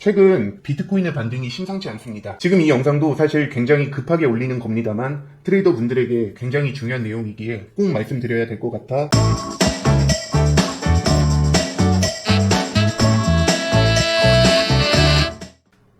최근 비트코인의 반등이 심상치 않습니다. 지금 이 영상도 사실 굉장히 급하게 올리는 겁니다만 트레이더 분들에게 굉장히 중요한 내용이기에 꼭 말씀드려야 될 것 같아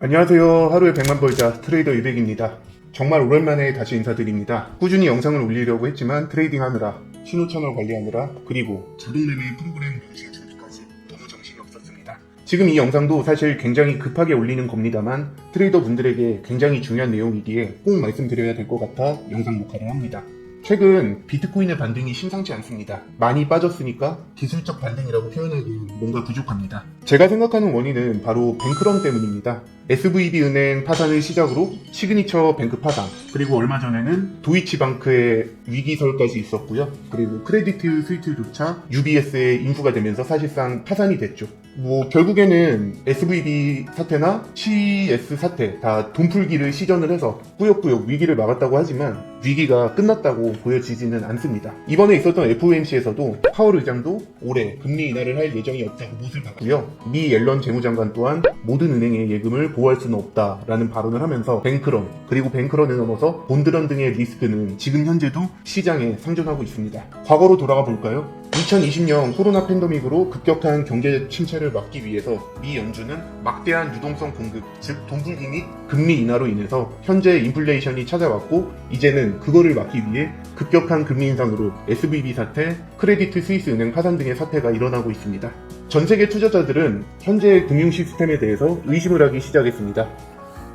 안녕하세요. 하루에 100만 벌자 트레이더 200입니다. 정말 오랜만에 다시 인사드립니다. 꾸준히 영상을 올리려고 했지만 트레이딩하느라, 신호 채널 관리하느라, 그리고 자동 매매 프로그램 런칭 준비까지 너무 정신이 없었습니다. 지금 이 영상도 사실 굉장히 급하게 올리는 겁니다만 트레이더 분들에게 굉장히 중요한 내용이기에 꼭 말씀드려야 될 것 같아 영상 녹화를 합니다. 최근 비트코인의 반등이 심상치 않습니다. 많이 빠졌으니까 기술적 반등이라고 표현하기엔 뭔가 부족합니다. 제가 생각하는 원인은 바로 뱅크런 때문입니다. SVB 은행 파산을 시작으로 시그니처 뱅크 파산, 그리고 얼마 전에는 도이치방크의 위기설까지 있었고요. 그리고 크레디트 스위스조차 UBS에 인수가 되면서 사실상 파산이 됐죠. 결국에는 SVB 사태나 CS 사태 다 돈풀기를 시전을 해서 꾸역꾸역 위기를 막았다고 하지만 위기가 끝났다고 보여지지는 않습니다. 이번에 있었던 FOMC에서도 파월 의장도 올해 금리 인하를 할 예정이 없다고 못을 박고요. 미 옐런 재무장관 또한 모든 은행의 예금을 보호할 수는 없다라는 발언을 하면서 뱅크런, 그리고 뱅크런을 넘어서 본드런 등의 리스크는 지금 현재도 시장에 상존하고 있습니다. 과거로 돌아가 볼까요? 2020년 코로나 팬데믹으로 급격한 경제 침체를 막기 위해서 미 연준은 막대한 유동성 공급, 즉 돈풀기 및 금리 인하로 인해서 현재 인플레이션이 찾아왔고, 이제는 그거를 막기 위해 급격한 금리 인상으로 SVB 사태, 크레디트 스위스 은행 파산 등의 사태가 일어나고 있습니다. 전 세계 투자자들은 현재 금융 시스템에 대해서 의심을 하기 시작했습니다.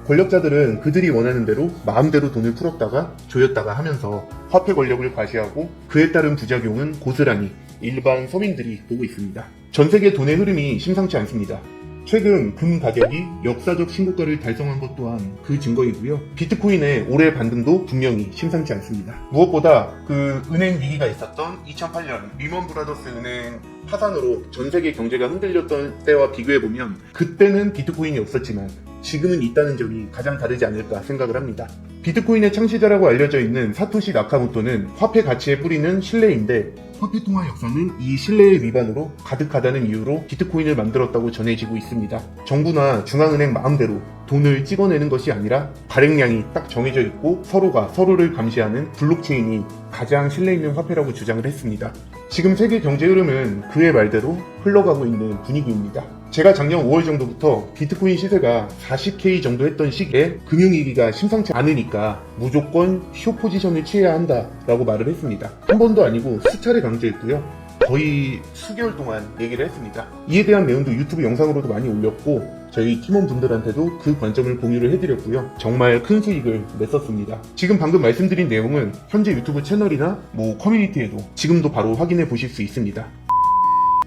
권력자들은 그들이 원하는 대로 마음대로 돈을 풀었다가 조였다가 하면서 화폐 권력을 과시하고 그에 따른 부작용은 고스란히 일반 서민들이 보고 있습니다. 전 세계 돈의 흐름이 심상치 않습니다. 최근 금 가격이 역사적 신고가를 달성한 것 또한 그 증거이고요. 비트코인의 올해 반등도 분명히 심상치 않습니다. 무엇보다 그 은행 위기가 있었던 2008년 리먼 브라더스 은행 파산으로 전 세계 경제가 흔들렸던 때와 비교해보면 그때는 비트코인이 없었지만 지금은 있다는 점이 가장 다르지 않을까 생각을 합니다. 비트코인의 창시자라고 알려져 있는 사토시 나카모토는 화폐 가치의 뿌리는 신뢰인데 화폐 통화 역사는 이 신뢰의 위반으로 가득하다는 이유로 비트코인을 만들었다고 전해지고 있습니다. 정부나 중앙은행 마음대로 돈을 찍어내는 것이 아니라 발행량이 딱 정해져 있고 서로가 서로를 감시하는 블록체인이 가장 신뢰 있는 화폐라고 주장을 했습니다. 지금 세계 경제 흐름은 그의 말대로 흘러가고 있는 분위기입니다. 제가 작년 5월 정도부터 비트코인 시세가 40K 정도 했던 시기에 금융위기가 심상치 않으니까 무조건 쇼 포지션을 취해야 한다라고 말을 했습니다. 한 번도 아니고 수차례 강조했고요. 거의 수개월 동안 얘기를 했습니다. 이에 대한 내용도 유튜브 영상으로도 많이 올렸고 저희 팀원분들한테도 그 관점을 공유를 해드렸고요. 정말 큰 수익을 냈었습니다. 지금 방금 말씀드린 내용은 현재 유튜브 채널이나 커뮤니티에도 지금도 바로 확인해 보실 수 있습니다.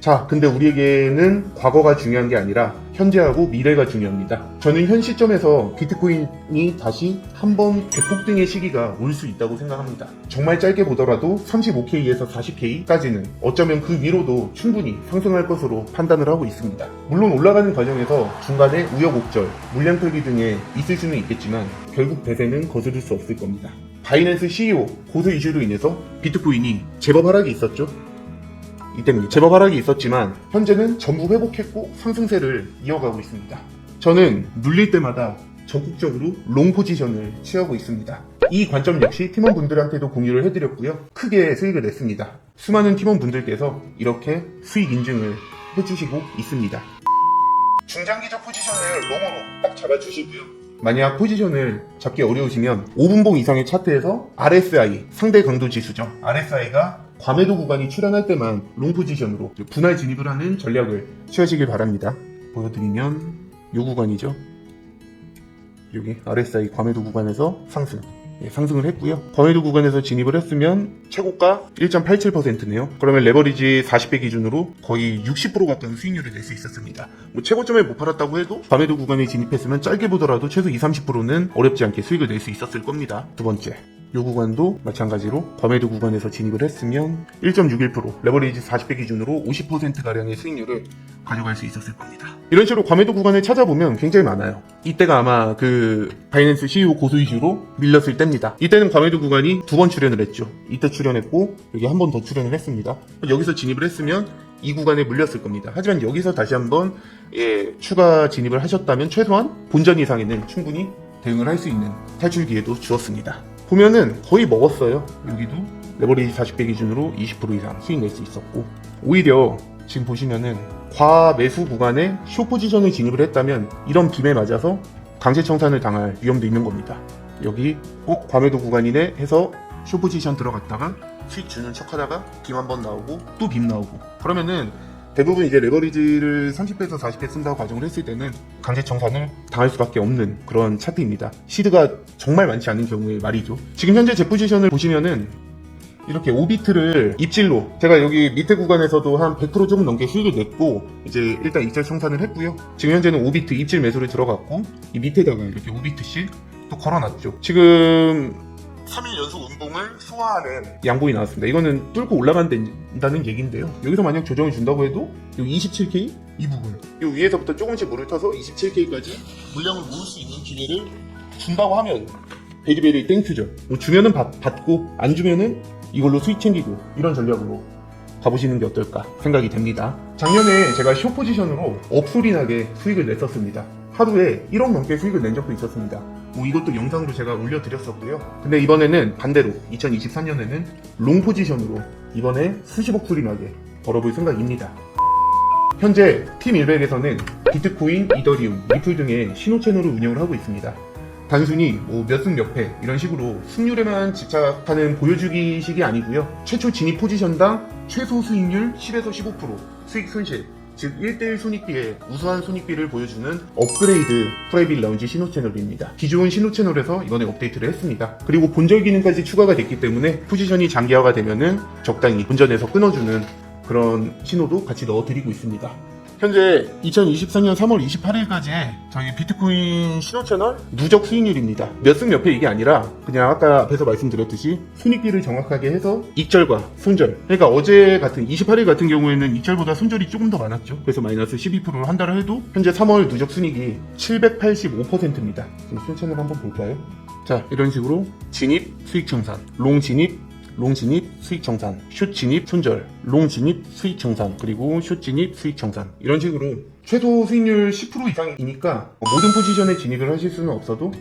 자, 근데 우리에게는 과거가 중요한 게 아니라 현재하고 미래가 중요합니다. 저는 현 시점에서 비트코인이 다시 한번 대폭등의 시기가 올 수 있다고 생각합니다. 정말 짧게 보더라도 35K에서 40K까지는 어쩌면 그 위로도 충분히 상승할 것으로 판단을 하고 있습니다. 물론 올라가는 과정에서 중간에 우여곡절, 물량 털기 등에 있을 수는 있겠지만 결국 대세는 거스를 수 없을 겁니다. 바이낸스 CEO 고소 이슈로 인해서 비트코인이 제법 하락이 있었죠. 이 때문에 제법 하락이 있었지만 현재는 전부 회복했고 상승세를 이어가고 있습니다. 저는 눌릴 때마다 적극적으로 롱 포지션을 취하고 있습니다. 이 관점 역시 팀원분들한테도 공유를 해드렸고요. 크게 수익을 냈습니다. 수많은 팀원분들께서 이렇게 수익 인증을 해주시고 있습니다. 중장기적 포지션을 롱으로 딱 잡아주시고요. 만약 포지션을 잡기 어려우시면 5분봉 이상의 차트에서 RSI, 상대 강도 지수죠. RSI가 과매도 구간이 출현할 때만 롱 포지션으로 분할 진입을 하는 전략을 취하시길 바랍니다. 보여드리면 이 구간이죠. 여기 RSI 과매도 구간에서 상승을 했고요. 과매도 구간에서 진입을 했으면 최고가 1.87%네요. 그러면 레버리지 40배 기준으로 거의 60% 가까운 수익률을 낼 수 있었습니다. 최고점에 못 팔았다고 해도 과매도 구간에 진입했으면 짧게 보더라도 최소 20-30%는 어렵지 않게 수익을 낼 수 있었을 겁니다. 두 번째, 이 구간도 마찬가지로 과매도 구간에서 진입을 했으면 1.61%, 레버리지 40배 기준으로 50%가량의 수익률을 가져갈 수 있었을 겁니다. 이런 식으로 과매도 구간을 찾아보면 굉장히 많아요. 이때가 아마 바이낸스 CEO 고소 이슈로 밀렸을 때입니다. 이때는 과매도 구간이 2번 출현을 했죠. 이때 출현했고 여기 한 번 더 출현을 했습니다. 여기서 진입을 했으면 이 구간에 물렸을 겁니다. 하지만 여기서 다시 한번 추가 진입을 하셨다면 최소한 본전 이상에는 충분히 대응을 할 수 있는 탈출 기회도 주었습니다. 보면은 거의 먹었어요. 여기도 레버리지 40배 기준으로 20% 이상 수익 낼 수 있었고, 오히려 지금 보시면은 과매수 구간에 쇼 포지션을 진입을 했다면 이런 빔에 맞아서 강제 청산을 당할 위험도 있는 겁니다. 여기 꼭 과매도 구간이네 해서 쇼 포지션 들어갔다가 수익 주는 척 하다가 빔 한번 나오고 또 빔 나오고, 그러면은 대부분 이제 레버리지를 30배에서 40배 쓴다고 가정을 했을 때는 강제 청산을 당할 수밖에 없는 그런 차트입니다. 시드가 정말 많지 않은 경우에 말이죠. 지금 현재 제 포지션을 보시면은 이렇게 5비트를 입질로, 제가 여기 밑에 구간에서도 한 100% 조금 넘게 수익을 냈고 이제 일단 입절 청산을 했고요. 지금 현재는 5비트 입질 매수를 들어갔고 이 밑에다가 이렇게 5비트씩 또 걸어놨죠. 지금 3일 연속 운봉을 소화하는 양봉이 나왔습니다. 이거는 뚫고 올라간다는 얘기인데요. 여기서 만약 조정을 준다고 해도 이 27K 이 부분, 이 위에서부터 조금씩 물을 타서 27K까지 물량을 모을 수 있는 기회를 준다고 하면 베리베리 땡큐죠. 뭐 주면은 받고 안 주면은 이걸로 수익 챙기고, 이런 전략으로 가보시는 게 어떨까 생각이 됩니다. 작년에 제가 쇼 포지션으로 업소리나게 수익을 냈었습니다. 하루에 1억 넘게 수익을 낸 적도 있었습니다. 뭐 이것도 영상으로 제가 올려드렸었고요. 근데 이번에는 반대로 2023년에는 롱 포지션으로 이번에 수십억 소리 나게 벌어볼 생각입니다. 현재 팀 100에서는 비트코인, 이더리움, 리플 등의 신호 채널을 운영을 하고 있습니다. 단순히 뭐 몇 승 몇 패 이런 식으로 승률에만 집착하는 보여주기식이 아니고요. 최초 진입 포지션당 최소 수익률 10에서 15%, 수익 손실, 즉 1대1 손익비에 우수한 손익비를 보여주는 업그레이드 프라이빗 라운지 신호 채널입니다. 기존 신호 채널에서 이번에 업데이트를 했습니다. 그리고 본절 기능까지 추가가 됐기 때문에 포지션이 장기화가 되면은 적당히 본전에서 끊어주는 그런 신호도 같이 넣어드리고 있습니다. 현재 2024년 3월 28일까지의 저희 비트코인 신호 채널 누적 수익률입니다. 몇 승 몇 패 이게 아니라 그냥 아까 앞에서 말씀드렸듯이 손익비를 정확하게 해서 익절과 손절, 그러니까 어제 같은 28일 같은 경우에는 익절보다 손절이 조금 더 많았죠. 그래서 마이너스 12%를 한 달을 해도 현재 3월 누적 순익이 785%입니다. 신호 채널 한번 볼까요? 자, 이런 식으로 진입 수익 청산, 롱 진입 수익 청산, 숏 진입 손절, 롱 진입 수익 청산, 그리고 숏 진입 수익 청산, 이런 식으로 최소 수익률 10% 이상이니까 모든 포지션에 진입을 하실 수는 없어도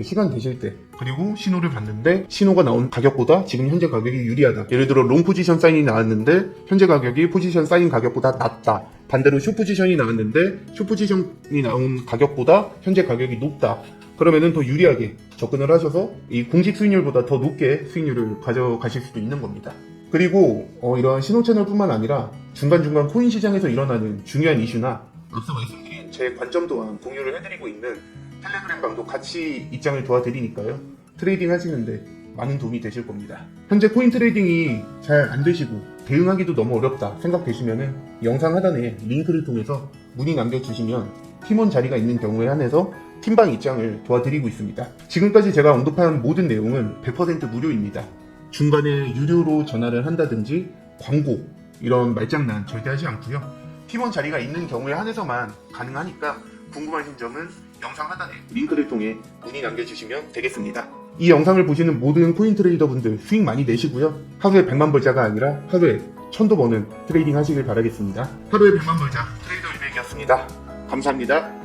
시간 되실 때, 그리고 신호를 봤는데 신호가 나온 가격보다 지금 현재 가격이 유리하다. 예를 들어 롱 포지션 사인이 나왔는데 현재 가격이 포지션 사인 가격보다 낮다. 반대로 숏 포지션이 나왔는데 숏 포지션이 나온 가격보다 현재 가격이 높다. 그러면은 더 유리하게 접근을 하셔서 이 공식 수익률보다 더 높게 수익률을 가져가실 수도 있는 겁니다. 그리고 이런 신호 채널뿐만 아니라 중간중간 코인 시장에서 일어나는 중요한 이슈나 앞서 말씀드린 제 관점 또한 공유를 해드리고 있는 텔레그램 방도 같이 입장을 도와드리니까요. 트레이딩 하시는데 많은 도움이 되실 겁니다. 현재 코인 트레이딩이 잘 안 되시고 대응하기도 너무 어렵다 생각되시면은 영상 하단에 링크를 통해서 문의 남겨주시면 팀원 자리가 있는 경우에 한해서 팀방 입장을 도와드리고 있습니다. 지금까지 제가 언급한 모든 내용은 100% 무료입니다. 중간에 유료로 전화를 한다든지 광고, 이런 말장난 절대 하지 않고요. 팀원 자리가 있는 경우에 한해서만 가능하니까 궁금하신 점은 영상 하단에 링크를 통해 문의 남겨주시면 되겠습니다. 이 영상을 보시는 모든 코인 트레이더 분들 수익 많이 내시고요. 하루에 100만 벌자가 아니라 하루에 1000도 버는 트레이딩 하시길 바라겠습니다. 하루에 100만 벌자 트레이더 200이었습니다. 감사합니다.